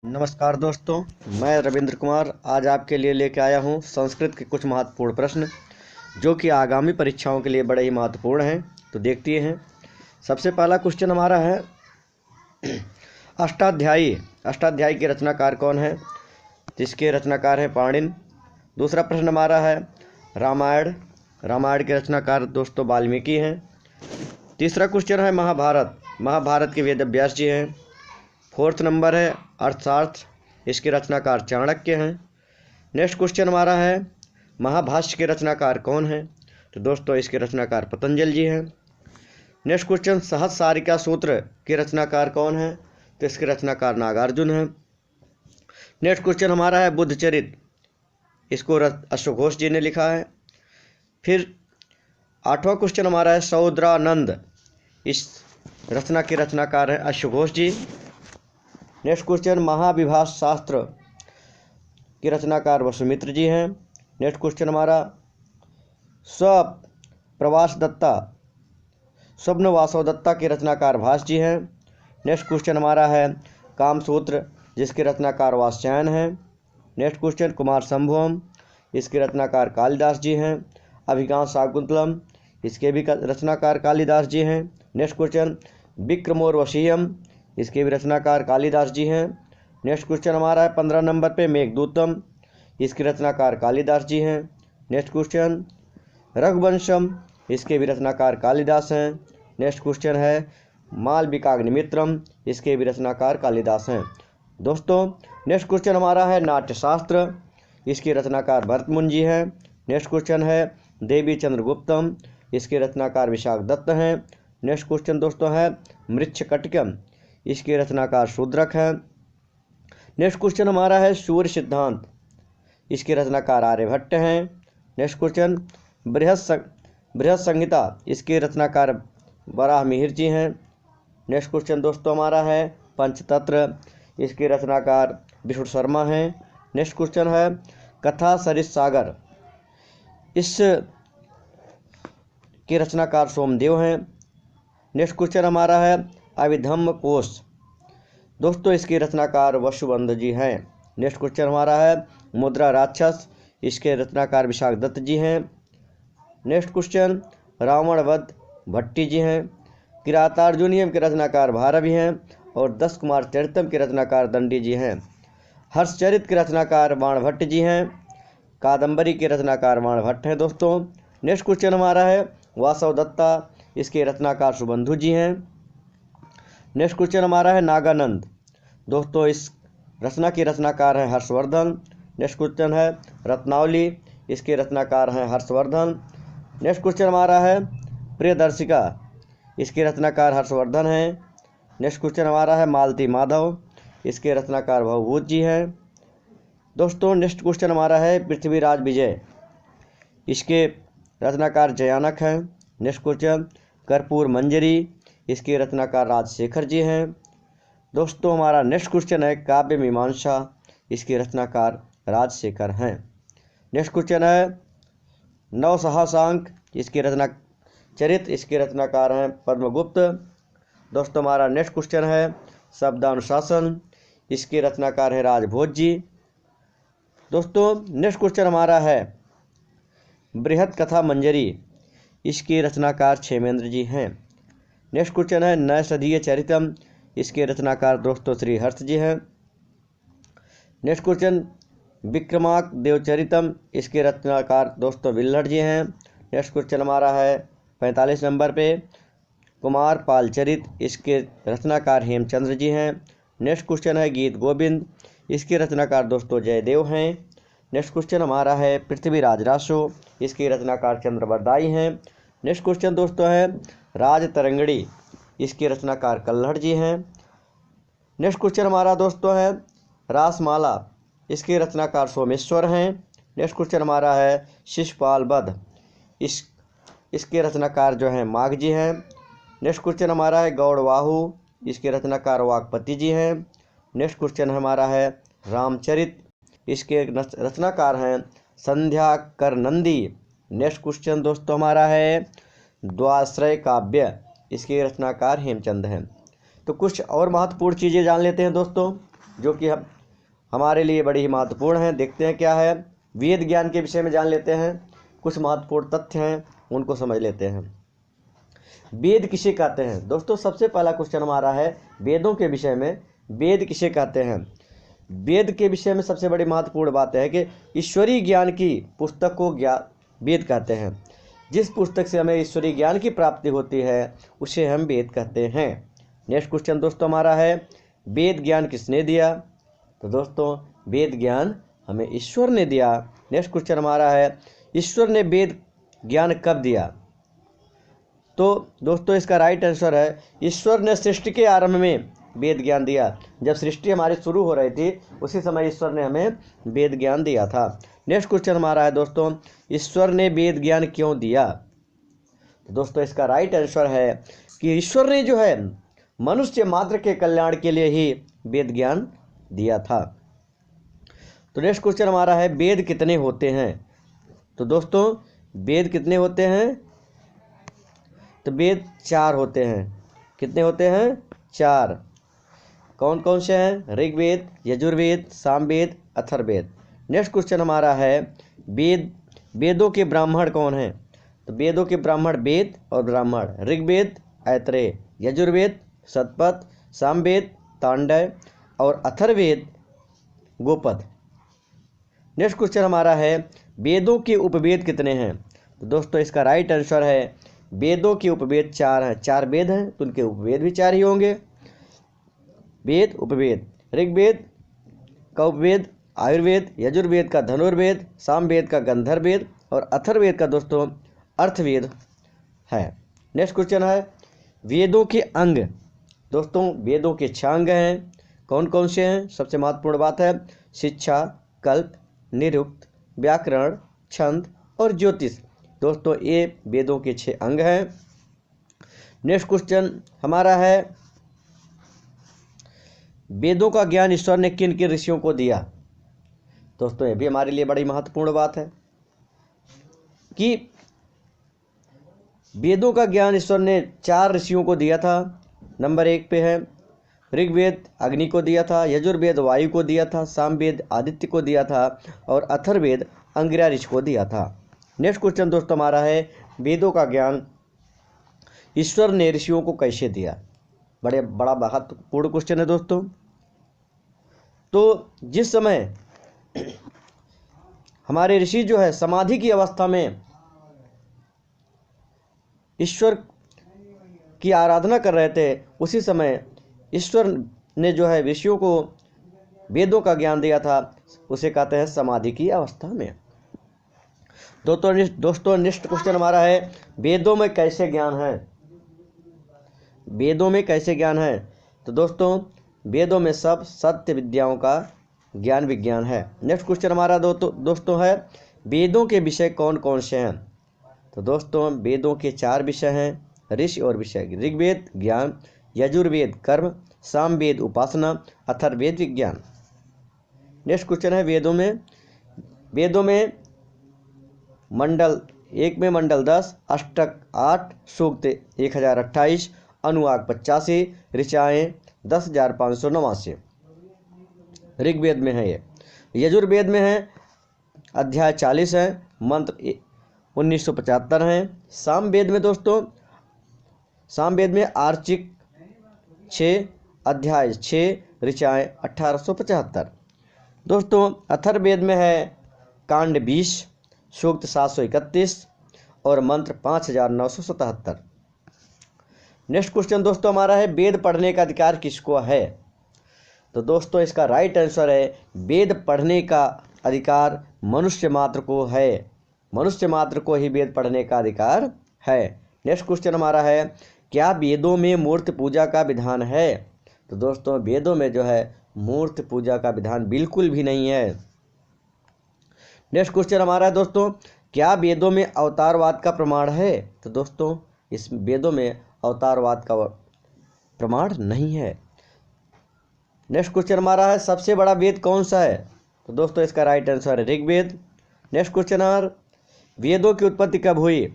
नमस्कार दोस्तों, मैं रविंद्र कुमार आज आपके लिए लेकर आया हूं संस्कृत के कुछ महत्वपूर्ण प्रश्न जो कि आगामी परीक्षाओं के लिए बड़े ही महत्वपूर्ण हैं। तो देखते हैं। सबसे पहला क्वेश्चन हमारा है अष्टाध्यायी। अष्टाध्यायी के रचनाकार कौन है? जिसके रचनाकार हैं पाणिनि। दूसरा प्रश्न हमारा है रामायण। रामायण के रचनाकार दोस्तों वाल्मीकि हैं। तीसरा क्वेश्चन है महाभारत। महाभारत के वेद व्यास जी हैं। फोर्थ नंबर है अर्थशास्त्र। इसके रचनाकार चाणक्य हैं। नेक्स्ट क्वेश्चन हमारा है महाभाष्य के रचनाकार कौन है? तो दोस्तों इसके रचनाकार पतंजलि जी हैं। नेक्स्ट क्वेश्चन सहस्रारिका सूत्र के रचनाकार कौन है? तो इसके रचनाकार नागार्जुन हैं। नेक्स्ट क्वेश्चन हमारा है बुद्धचरित। इसको अश्वघोष घोष जी ने लिखा है। फिर आठवां क्वेश्चन हमारा है सौद्रानंद। इस रचना के रचनाकार हैं अश्वघोष घोष जी। नेक्स्ट क्वेश्चन महाविभाष शास्त्र के रचनाकार वसुमित्र जी हैं। नेक्स्ट क्वेश्चन हमारा स्वप्रवास दत्ता स्वप्न वासव दत्ता के रचनाकार भास जी हैं। नेक्स्ट क्वेश्चन हमारा है कामसूत्र, जिसके रचनाकार वात्स्यायन हैं। Next question Kumar संभवम। इसके रचनाकार कालिदास जी हैं। अभिज्ञान शाकुंतलम। इसके भी रचनाकार कालिदास जी हैं। Next question Vikramorvashiyam. इसके भी रचनाकार कालिदास जी हैं। नेक्स्ट क्वेश्चन हमारा है 15 नंबर पे मेघदूतम। इसके रचनाकार कालिदास जी हैं। Next question Raghuvamsham. इसके भी रचनाकार कालिदास हैं। नेक्स्ट क्वेश्चन है मालविकाग्निमित्रम। इसके भी रचनाकार कालिदास हैं। दोस्तों नेक्स्ट क्वेश्चन हमारा है नाट्यशास्त्र। इसके रचनाकार भरतमुनि जी हैं। नेक्स्ट क्वेश्चन है देवी चंद्रगुप्तम। इसके रचनाकार विशाख दत्त हैं। नेक्स्ट क्वेश्चन दोस्तों है मृच्छकटिकम। इसके रचनाकार शूद्रक हैं। नेक्स्ट क्वेश्चन हमारा है सूर्य सिद्धांत। इसके रचनाकार आर्यभट्ट हैं। नेक्स्ट क्वेश्चन बृहद संहिता। इसके रचनाकार वराह मिहिर जी हैं। नेक्स्ट क्वेश्चन दोस्तों हमारा है पंचतंत्र। इसके रचनाकार विष्णु शर्मा हैं। नेक्स्ट क्वेश्चन है कथा सरिस सागर। इस के रचनाकार सोमदेव हैं। नेक्स्ट क्वेश्चन हमारा है अभिधम्म कोश। दोस्तों इसके रचनाकार वसुबंध जी हैं। नेक्स्ट क्वेश्चन हमारा है मुद्रा राक्षस। इसके रचनाकार विशाख दत्त जी हैं। नेक्स्ट क्वेश्चन रावण वध भट्टी जी हैं। किरातार्जुनीयम के रचनाकार भारवी हैं। और 10 कुमार चरितम के रचनाकार दंडी जी हैं। हर्षचरित के रचनाकार बाणभट्ट जी हैं। कादंबरी के रचनाकार बाणभट्ट हैं दोस्तों। नेक्स्ट क्वेश्चन हमारा है वासव दत्ता। इसके रचनाकार सुबंधु जी हैं। नेक्स्ट क्वेश्चन हमारा है नागानंद। दोस्तों इस रचना के रचनाकार हैं हर्षवर्धन। नेक्स्ट क्वेश्चन है रत्नावली। इसके रचनाकार हैं हर्षवर्धन। नेक्स्ट क्वेश्चन हमारा है प्रियदर्शिका। इसके रचनाकार हर्षवर्धन हैं। नेक्स्ट क्वेश्चन हमारा है मालती माधव। इसके रचनाकार भवभूत जी हैं। दोस्तों नेक्स्ट क्वेश्चन हमारा है पृथ्वीराज विजय। इसके रचनाकार जयानक हैं। नेक्स्ट क्वेश्चन कर्पूर मंजरी। इसके रचनाकार राजशेखर जी हैं। दोस्तों हमारा नेक्स्ट क्वेश्चन है काव्य मीमांसा। इसके रचनाकार राजशेखर हैं। नेक्स्ट क्वेश्चन है नवसहासांक। इसके रचना चरित। इसके रचनाकार हैं पद्मगुप्त। दोस्तों हमारा नेक्स्ट क्वेश्चन है शब्दानुशासन। इसके रचनाकार हैं राजभोज जी। दोस्तों नेक्स्ट क्वेश्चन हमारा है बृहद कथा मंजरी। इसके रचनाकार क्षेमेंद्र जी हैं। नेक्स्ट क्वेश्चन है नैषधीय चरितम। इसके रचनाकार दोस्तों श्री हर्ष जी हैं। Next question Vikramank Devacharitam. इसके रचनाकार दोस्तों विल्हड़ जी हैं। नेक्स्ट क्वेश्चन हमारा है 45 नंबर पे कुमार पालचरित। इसके रचनाकार हेमचंद्र जी हैं। नेक्स्ट क्वेश्चन है गीत गोविंद। इसके रचनाकार दोस्तों जयदेव हैं। नेक्स्ट क्वेश्चन हमारा है पृथ्वीराज रासो। इसके रचनाकार चंद्रवरदाई हैं। नेक्स्ट क्वेश्चन दोस्तों है राज तरंगड़ी। इसके रचनाकार कल्हड़ जी हैं। नेक्स्ट क्वेश्चन हमारा दोस्तों है रासमाला। इसके रचनाकार सोमेश्वर हैं। नेक्स्ट क्वेश्चन हमारा है शिशुपाल वध। इसके रचनाकार जो हैं माघ जी हैं। नेक्स्ट क्वेश्चन हमारा है गौड़वाहु। इसके रचनाकार वाकपति जी हैं। नेक्स्ट क्वेश्चन हमारा है रामचरित। इसके रचनाकार हैं संध्या करनंदी। नेक्स्ट क्वेश्चन दोस्तों हमारा है द्वाश्रय काव्य। इसके रचनाकार हेमचंद हैं। तो कुछ और महत्वपूर्ण चीज़ें जान लेते हैं दोस्तों। जो कि हमारे लिए बड़ी ही महत्वपूर्ण है। देखते हैं क्या है। वेद ज्ञान के विषय में जान लेते हैं, कुछ महत्वपूर्ण तथ्य हैं उनको समझ लेते हैं। वेद किसे कहते हैं? दोस्तों सबसे पहला क्वेश्चन हमारा है वेदों के विषय में, वेद किसे कहते हैं? वेद के विषय में सबसे बड़ी महत्वपूर्ण बात है कि ईश्वरीय ज्ञान की पुस्तक को वेद कहते हैं। जिस पुस्तक से हमें ईश्वरीय ज्ञान की प्राप्ति होती है उसे हम वेद कहते हैं। नेक्स्ट क्वेश्चन दोस्तों हमारा है वेद ज्ञान किसने दिया? तो दोस्तों वेद ज्ञान हमें ईश्वर ने दिया। नेक्स्ट क्वेश्चन हमारा है ईश्वर ने वेद ज्ञान कब दिया? तो दोस्तों इसका राइट आंसर है ईश्वर ने सृष्टि के आरंभ में वेद ज्ञान दिया। जब सृष्टि हमारी शुरू हो रही थी उसी समय ईश्वर ने हमें वेद ज्ञान दिया था। नेक्स्ट क्वेश्चन हमारा है दोस्तों ईश्वर ने वेद ज्ञान क्यों दिया? तो दोस्तों इसका राइट आंसर है कि ईश्वर ने जो है मनुष्य मात्र के कल्याण के लिए ही वेद ज्ञान दिया था। तो नेक्स्ट क्वेश्चन हमारा है वेद कितने होते हैं? तो दोस्तों वेद कितने होते हैं? तो वेद 4 होते हैं। कितने होते हैं? 4। कौन कौन से हैं? ऋग्वेद, यजुर्वेद, सामवेद, अथर्ववेद। नेक्स्ट क्वेश्चन हमारा है वेदों के ब्राह्मण कौन हैं? तो वेदों के ब्राह्मण वेद और ब्राह्मण ऋग्वेद ऐत्रेय, यजुर्वेद शतपथ, सामवेद तांडव और अथर्ववेद गोपद। नेक्स्ट क्वेश्चन हमारा है वेदों के उपवेद कितने हैं? तो दोस्तों इसका राइट आंसर है वेदों के उपवेद 4 हैं। 4 वेद हैं तो उनके उपवेद भी 4 ही होंगे। वेद उपवेद, ऋग्वेद का उपवेद आयुर्वेद, यजुर्वेद का धनुर्वेद, सामवेद का गंधर्ववेद और अथर्ववेद का दोस्तों अर्थवेद है। नेक्स्ट क्वेश्चन है वेदों के अंग। दोस्तों वेदों के 6 अंग हैं। कौन कौन से हैं? सबसे महत्वपूर्ण बात है शिक्षा, कल्प, निरुक्त, व्याकरण, छंद और ज्योतिष। दोस्तों ये वेदों के 6 अंग हैं। नेक्स्ट क्वेश्चन हमारा है वेदों का ज्ञान ईश्वर ने किन किन ऋषियों को दिया? दोस्तों ये भी हमारे लिए बड़ी महत्वपूर्ण बात है कि वेदों का ज्ञान ईश्वर ने 4 ऋषियों को दिया था। नंबर 1 पे है ऋग्वेद अग्नि को दिया था, यजुर्वेद वायु को दिया था, सामवेद आदित्य को दिया था और अथर्ववेद अंगिरा ऋषि को दिया था। नेक्स्ट क्वेश्चन दोस्तों हमारा है वेदों का ज्ञान ईश्वर ने ऋषियों को कैसे दिया? बड़ा महत्वपूर्ण क्वेश्चन है दोस्तों। तो जिस समय हमारे ऋषि जो है समाधि की अवस्था में ईश्वर की आराधना कर रहे थे उसी समय ईश्वर ने जो है ऋषियों को वेदों का ज्ञान दिया था, उसे कहते हैं समाधि की अवस्था में। दोस्तों नेक्स्ट क्वेश्चन हमारा है वेदों में कैसे ज्ञान है? वेदों में कैसे ज्ञान है? तो दोस्तों वेदों में सब सत्य विद्याओं का ज्ञान विज्ञान है। नेक्स्ट क्वेश्चन हमारा दोस्तों है वेदों के विषय कौन कौन से हैं? तो दोस्तों वेदों के 4 विषय हैं ऋषि और विषय ऋग्वेद ज्ञान, यजुर्वेद कर्म, सामवेद उपासना, अथर्ववेद विज्ञान। नेक्स्ट क्वेश्चन है वेदों में मंडल 1 में मंडल 10, अष्टक 8, सूक्त 1028, अनुवाक 85, ऋचाएँ 10,589। ऋग्वेद में है ये। यजुर्वेद में है अध्याय 40 है, मंत्र 1975 हैं। सामवेद में दोस्तों सामवेद में आर्चिक 6, अध्याय 6, ऋचाएँ 1875। दोस्तों अथर्ववेद में है कांड 20, सूक्त 731 और मंत्र 5977। नेक्स्ट क्वेश्चन दोस्तों हमारा है वेद पढ़ने का अधिकार किसको है? तो दोस्तों इसका राइट आंसर है वेद पढ़ने का अधिकार मनुष्य मात्र को है। मनुष्य मात्र को ही वेद पढ़ने का अधिकार है। नेक्स्ट क्वेश्चन हमारा है क्या वेदों में मूर्ति पूजा का विधान है? तो दोस्तों वेदों में जो है मूर्ति पूजा का विधान बिल्कुल भी नहीं है। नेक्स्ट क्वेश्चन हमारा है दोस्तों क्या वेदों में अवतारवाद का प्रमाण है? तो दोस्तों इस वेदों में अवतारवाद का प्रमाण नहीं है। नेक्स्ट क्वेश्चन हमारा है सबसे बड़ा वेद कौन सा है? तो दोस्तों इसका राइट आंसर है ऋग्वेद। नेक्स्ट क्वेश्चन है वेदों की उत्पत्ति कब हुई?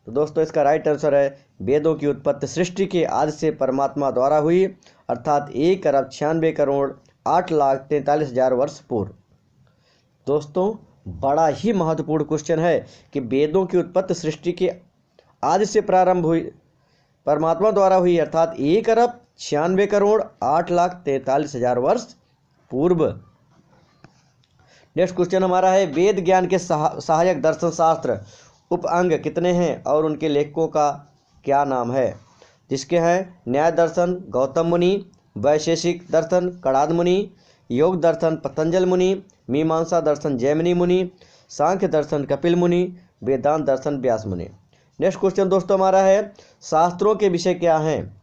तो दोस्तों इसका राइट आंसर है वेदों की उत्पत्ति सृष्टि के आदि से परमात्मा द्वारा हुई, अर्थात 1 अरब 96 करोड़ 8,43,000 वर्ष पूर्व। दोस्तों बड़ा ही महत्वपूर्ण क्वेश्चन है कि वेदों की उत्पत्ति सृष्टि के आदि से प्रारंभ हुई, परमात्मा द्वारा हुई, अर्थात 1,96,08,43,000 वर्ष पूर्व। नेक्स्ट क्वेश्चन हमारा है वेद ज्ञान के सहायक दर्शन शास्त्र उप अंग कितने हैं और उनके लेखकों का क्या नाम है? जिसके हैं न्याय दर्शन गौतम मुनि, वैशेषिक दर्शन कणाद मुनि, योग दर्शन पतंजल मुनि, मीमांसा दर्शन जैमिनी मुनि, सांख्य दर्शन कपिल मुनि, वेदांत दर्शन व्यास मुनि। नेक्स्ट क्वेश्चन दोस्तों हमारा है शास्त्रों के विषय क्या हैं?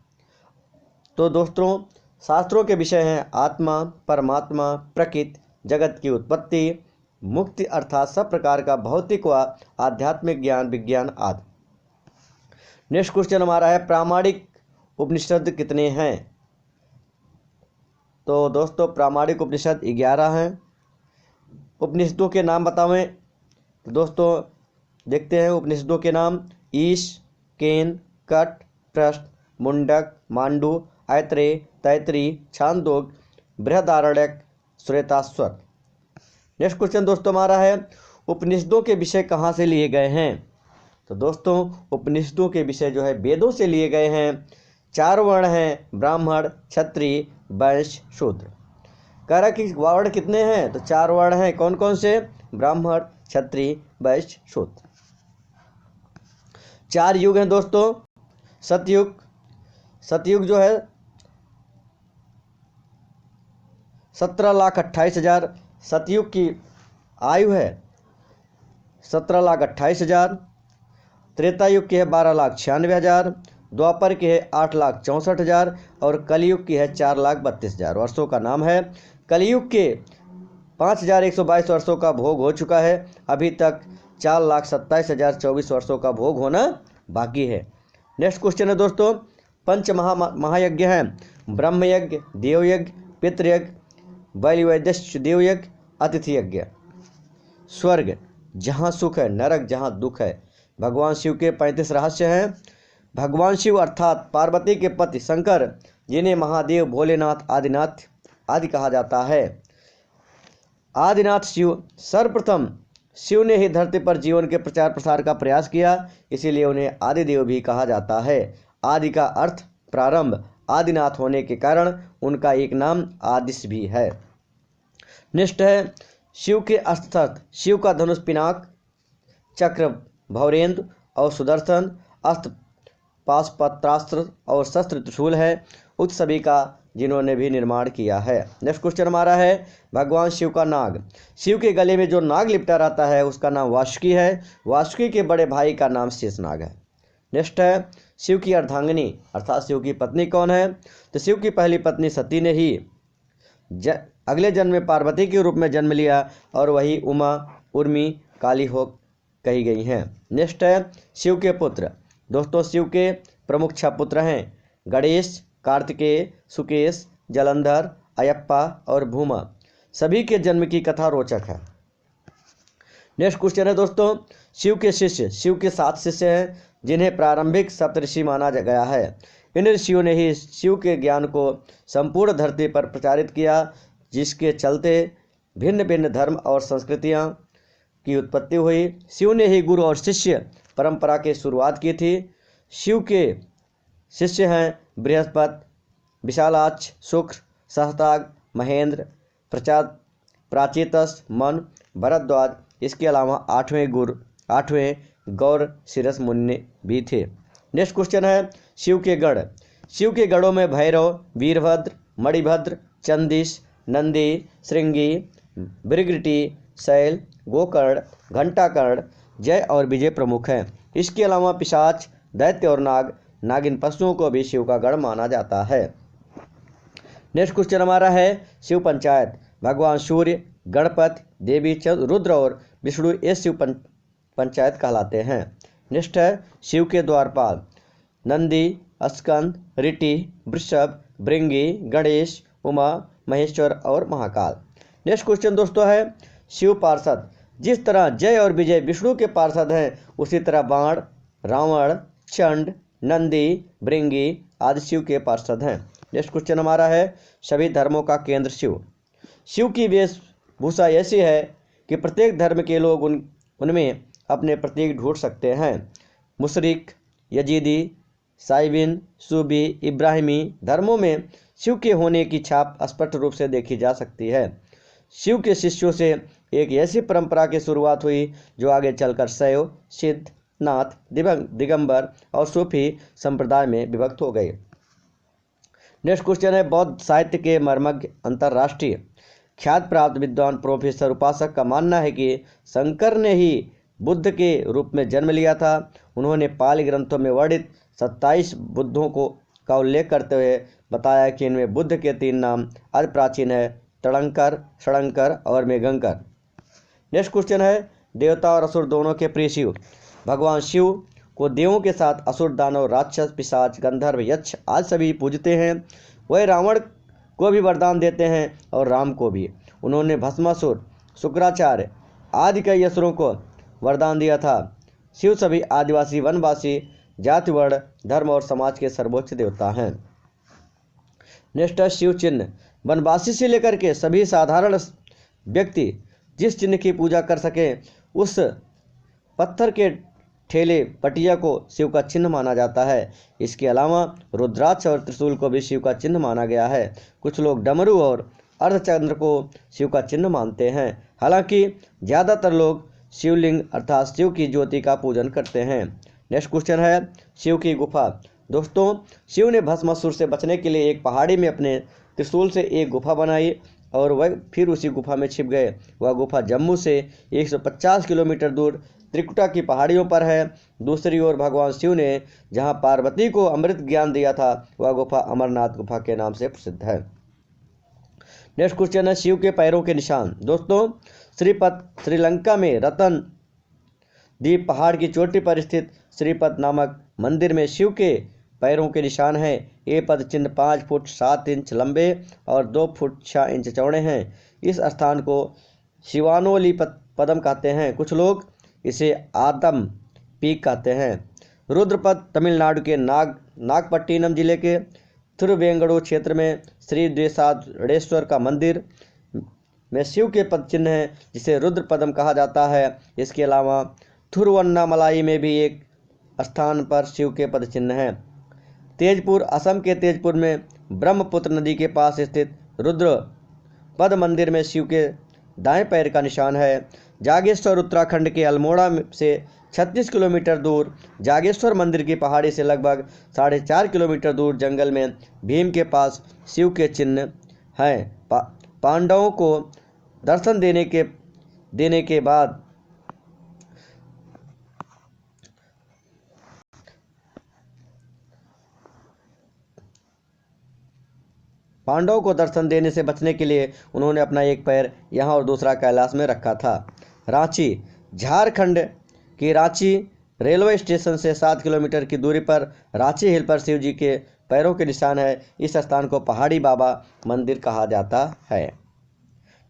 तो दोस्तों शास्त्रों के विषय हैं आत्मा, परमात्मा, प्रकृति, जगत की उत्पत्ति, मुक्ति अर्थात सब प्रकार का भौतिक व आध्यात्मिक ज्ञान, विज्ञान आदि। नेक्स्ट क्वेश्चन हमारा है प्रामाणिक उपनिषद कितने हैं? तो दोस्तों प्रामाणिक उपनिषद 11 हैं। उपनिषदों के नाम बतावें तो दोस्तों देखते हैं उपनिषदों के नाम ईश, केन, कट, प्रश्न, मुंडक, मांडू, ऐत्रेय, तैतरी, छांदोग, बृहदारण्यक, श्वेताश्वर। नेक्स्ट क्वेश्चन दोस्तों हमारा है उपनिषदों के विषय कहाँ से लिए गए हैं? तो दोस्तों उपनिषदों के विषय जो है वेदों से लिए गए हैं। 4 वर्ण हैं ब्राह्मण, क्षत्रिय, वैश्य, शूद्र। कह रहा कि वर्ण कितने हैं? तो 4 वर्ण हैं। कौन कौन से? ब्राह्मण, क्षत्रिय, वैश्य, शूद्र। 4 युग हैं दोस्तों। सतयुग जो है 17,28,000 सतयुग की आयु है 17,28,000। त्रेता युग की है 12,96,000। द्वापर की है 8,64,000 और कलयुग की है 4,32,000 वर्षों का नाम है। कलयुग के 5,122 वर्षों का भोग हो चुका है। अभी तक 4,27,024 वर्षों का भोग होना बाकी है। नेक्स्ट क्वेश्चन है दोस्तों पंच महायज्ञ हैं ब्रह्मयज्ञ, देवयज्ञ, पितृयज्ञ, बलिवैदश्च देवयज्ञ, अतिथि यज्ञ। स्वर्ग जहाँ सुख है, नरक जहाँ दुख है। भगवान शिव के 35 रहस्य हैं। भगवान शिव अर्थात पार्वती के पति शंकर, जिन्हें महादेव, भोलेनाथ, आदिनाथ आदि कहा जाता है। आदिनाथ शिव सर्वप्रथम शिव ने ही धरती पर जीवन के प्रचार प्रसार का प्रयास किया, इसीलिए उन्हें आदिदेव भी कहा जाता है। आदि का अर्थ प्रारंभ, आदिनाथ होने के कारण उनका एक नाम आदिश भी है। नेक्स्ट है शिव के अस्त्र। शिव का धनुष पिनाक, चक्र भौरेंद्र और सुदर्शन, अस्त्र पाशपत्रास्त्र और शस्त्र त्रिशूल है। उक्त सभी का जिन्होंने भी निर्माण किया है। नेक्स्ट क्वेश्चन हमारा है भगवान शिव का नाग। शिव के गले में जो नाग लिपटा रहता है उसका नाम वासुकी है। वासुकी के बड़े भाई का नाम शेषनाग है। नेक्स्ट है शिव की अर्धांगिनी अर्थात शिव की पत्नी कौन है? तो शिव की पहली पत्नी सती ने ही अगले जन्म में पार्वती के रूप में जन्म लिया और वही उमा, उर्मी, काली हो कही गई हैं। नेक्स्ट है शिव के पुत्र। दोस्तों शिव के प्रमुख 6 पुत्र हैं गणेश, कार्तिकेय, सुकेश, जलंधर, अयप्पा और भूमा। सभी के जन्म की कथा रोचक है। नेक्स्ट क्वेश्चन है दोस्तों शिव के शिष्य। शिव के 7 शिष्य हैं जिन्हें प्रारंभिक सप्तऋषि माना गया है। इन ऋषियों ने ही शिव के ज्ञान को संपूर्ण धरती पर प्रचारित किया, जिसके चलते भिन्न भिन्न धर्म और संस्कृतियां की उत्पत्ति हुई। शिव ने ही गुरु और शिष्य परंपरा की शुरुआत की थी। शिव के शिष्य हैं बृहस्पति, विशालाक्ष, शुक्र, सहस्त्राग, महेंद्र, प्राचेतस, मन, भरद्वाज। इसके अलावा 8वें गौर शिरस मुनि भी थे। नेक्स्ट क्वेश्चन है शिव के गण। शिव के गणों में भैरव, वीरभद्र, मणिभद्र, चंदिश, नंदी, श्रृंगी, भृगृटी, शैल, गोकर्ण, घंटाकर्ण, जय और विजय प्रमुख हैं। इसके अलावा पिशाच, दैत्य और नागिन पशुओं को भी शिव का गण माना जाता है। नेक्स्ट क्वेश्चन हमारा है शिव पंचायत। भगवान सूर्य, गणपति, देवी रुद्र और विष्णु ये शिव पंचायत कहलाते हैं। नेक्स्ट है शिव के द्वारपाल। नंदी, स्कंद, ऋटि, वृषभ, भृंगी, गणेश, उमा, महेश्वर और महाकाल। नेक्स्ट क्वेश्चन दोस्तों है शिव पार्षद। जिस तरह जय और विजय विष्णु के पार्षद हैं, उसी तरह बाण, रावण, चंड, नंदी, भृंगी आदि शिव के पार्षद हैं। नेक्स्ट क्वेश्चन हमारा है सभी धर्मों का केंद्र शिव। शिव की वेशभूषा ऐसी है कि प्रत्येक धर्म के लोग उनमें अपने प्रतीक ढूंढ सकते हैं। मुशरिक, यजीदी, साइबिन, सूबी, इब्राहिमी धर्मों में शिव के होने की छाप स्पष्ट रूप से देखी जा सकती है। शिव के शिष्यों से एक ऐसी परंपरा की शुरुआत हुई जो आगे चलकर शैव, सिद्ध, नाथ, दिगंबर और सूफी संप्रदाय में विभक्त हो गए। नेक्स्ट क्वेश्चन है, बौद्ध साहित्य के मर्मज्ञ अंतर्राष्ट्रीय ख्याति प्राप्त विद्वान प्रोफेसर उपासक का मानना है कि शंकर ने ही बुद्ध के रूप में जन्म लिया था। उन्होंने पाली ग्रंथों में वर्णित 27 बुद्धों का उल्लेख करते हुए बताया कि इनमें बुद्ध के 3 नाम अति प्राचीन है, तड़ंकर, षडंकर और मेघंकर। नेक्स्ट क्वेश्चन है, देवता और असुर दोनों के प्रिय शिव। भगवान शिव को देवों के साथ असुर, दानव, राक्षस, पिशाच, गंधर्व, यक्ष आज सभी पूजते हैं। वह रावण को भी वरदान देते हैं और राम को भी। उन्होंने भस्मासुर, शुक्राचार्य आदि कई असुरों को वरदान दिया था। शिव सभी आदिवासी, वनवासी, जाति, वर्ण, धर्म और समाज के सर्वोच्च देवता हैं। नेक्स्ट है शिव चिन्ह। वनवासी से लेकर के सभी साधारण व्यक्ति जिस चिन्ह की पूजा कर सकें उस पत्थर के ठेले पटिया को शिव का चिन्ह माना जाता है। इसके अलावा रुद्राक्ष और त्रिशूल को भी शिव का चिन्ह माना गया है। कुछ लोग डमरू और अर्धचंद्र को शिव का चिन्ह मानते हैं। हालांकि ज़्यादातर लोग शिवलिंग अर्थात शिव की ज्योति का पूजन करते हैं। नेक्स्ट क्वेश्चन है, शिव की गुफा। दोस्तों, शिव ने भस्मासुर से बचने के लिए एक पहाड़ी में अपने त्रिशूल से एक गुफा बनाई और वह फिर उसी गुफा में छिप गए। वह गुफा जम्मू से 150 किलोमीटर दूर त्रिकुटा की पहाड़ियों पर है। दूसरी ओर भगवान शिव ने जहां पार्वती को अमृत ज्ञान दिया था वह गुफा अमरनाथ गुफा के नाम से प्रसिद्ध है। नेक्स्ट क्वेश्चन है, शिव के पैरों के निशान। दोस्तों, श्रीपद श्रीलंका में रतन द्वीप पहाड़ की चोटी पर स्थित श्रीपद नामक मंदिर में शिव के पैरों के निशान हैं। ये पद चिन्ह 5 फुट 7 इंच लंबे और 2 फुट 6 इंच चौड़े हैं। इस स्थान को शिवानोली पदम कहते हैं। कुछ लोग इसे आदम पीक कहते हैं। रुद्रपद तमिलनाडु के नागपट्टिनम जिले के थिरुवेंगड़ू क्षेत्र में श्री द्वेषाड़ेश्वर का मंदिर में शिव के पद चिन्ह है जिसे रुद्रपदम कहा जाता है। इसके अलावा थिरुवन्नामलाई में भी एक स्थान पर शिव के पद चिन्ह हैं। तेजपुर, असम के तेजपुर में ब्रह्मपुत्र नदी के पास स्थित रुद्र पद मंदिर में शिव के दाएं पैर का निशान है। जागेश्वर उत्तराखंड के अल्मोड़ा से 36 किलोमीटर दूर जागेश्वर मंदिर की पहाड़ी से लगभग 4.5 किलोमीटर दूर जंगल में भीम के पास शिव के चिन्ह हैं। पांडवों को दर्शन देने के बाद पांडवों को दर्शन देने से बचने के लिए उन्होंने अपना एक पैर यहाँ और दूसरा कैलाश में रखा था। रांची, झारखंड की रांची रेलवे स्टेशन से 7 किलोमीटर की दूरी पर रांची हिल पर शिव जी के पैरों के निशान है। इस स्थान को पहाड़ी बाबा मंदिर कहा जाता है।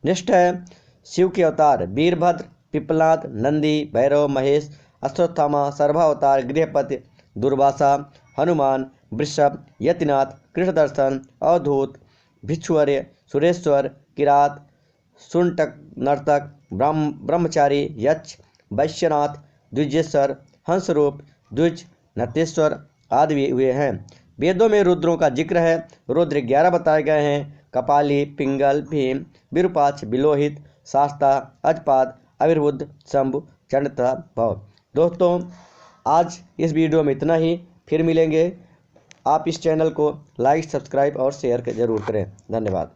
नेक्स्ट है, शिव के अवतार। वीरभद्र, पिपलाद, नंदी, भैरव, महेश, अश्वत्थामा, सर्वावतार, गृहपति, दुर्वासा, हनुमान, वृषभ, यतिनाथ, कृष्णदर्शन, अवधूत, भिक्षुवर्य, सुरेश्वर, किरात, सुनटक, नर्तक, ब्रह्मचारी, यक्ष, वैश्यनाथ, द्विजेश्वर, हंसरूप, द्विज, नटेश्वर आदि हुए हैं। वेदों में रुद्रों का जिक्र है। रुद्र 11 बताए गए हैं। कपाली, पिंगल, भीम, विरूपाक्ष, बिलोहित, शास्ता, अजपाद, अविर्बुद्ध, शंभु, चंड तथा भव। दोस्तों, आज इस वीडियो में इतना ही। फिर मिलेंगे। आप इस चैनल को लाइक, सब्सक्राइब और शेयर जरूर करें। धन्यवाद।